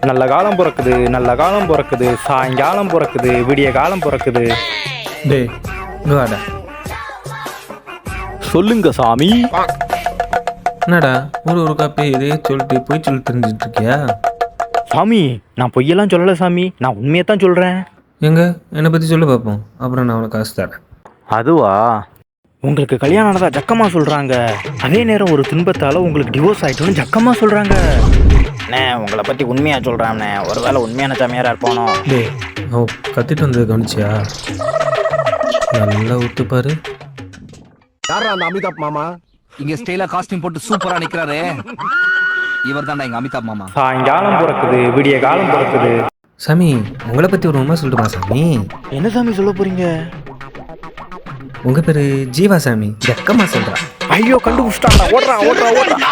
நல்ல காலம் பிறக்குது, நல்ல காலம் பிறக்குது, சாயங்காலம் பிறக்குது, விடிய காலம் பிறக்குது. டேய் இங்க வாடா. சொல்லுங்க சாமி. என்னடா ஒரு காப்பி இதே சொல்லிட்டு போய் சொல்லி தெரிஞ்சிட்டு இருக்கியா? சாமி நான் பொய்யெல்லாம் சொல்லலை சாமி, நான் உண்மையை தான் சொல்கிறேன். எங்க என்னை பற்றி சொல்லி பார்ப்போம், அப்புறம் நான் உனக்கு காசு தரேன். அதுவா, உங்களுக்கு கல்யாணம் ஆனதா ஜக்கமா சொல்கிறாங்க. அதே நேரம் ஒரு துன்பத்தால் உங்களுக்கு டிவோர்ஸ் ஆகிட்டோன்னு ஜக்கமாக சொல்கிறாங்க. அண்ணே உங்களை பற்றி உண்மையாக சொல்கிறாண்ணே, ஒருவேளை உண்மையான சாமியாராக இருப்பானோ. டேய் ஓ கத்திட்டு வந்தது கவனிச்சியா? நல்லா ஊத்துப்பாரு. யாரா அந்த அமிதாப் மாமா? இங்க ஸ்டைலா காஸ்டியூம் போட்டு சூப்பரா நிக்கிறாரு. இவர் தான்டா எங்க அமிதாப் மாமா. சாயங்காலம் பிறக்குது, விடிய காலம் பிறக்குது. சாமி உங்களை பற்றி ஒரு உண்மை சொல்லட்டுமா சாமி? என்ன சாமி சொல்ல போறீங்க? உங்கள் பேர் ஜீவா சாமி, ஜக்கமாக சொல்கிறேன். ஐயோ கண்டுபிடிச்சிட்டாங்க, ஓடுறா ஓடுறா ஓடுறா.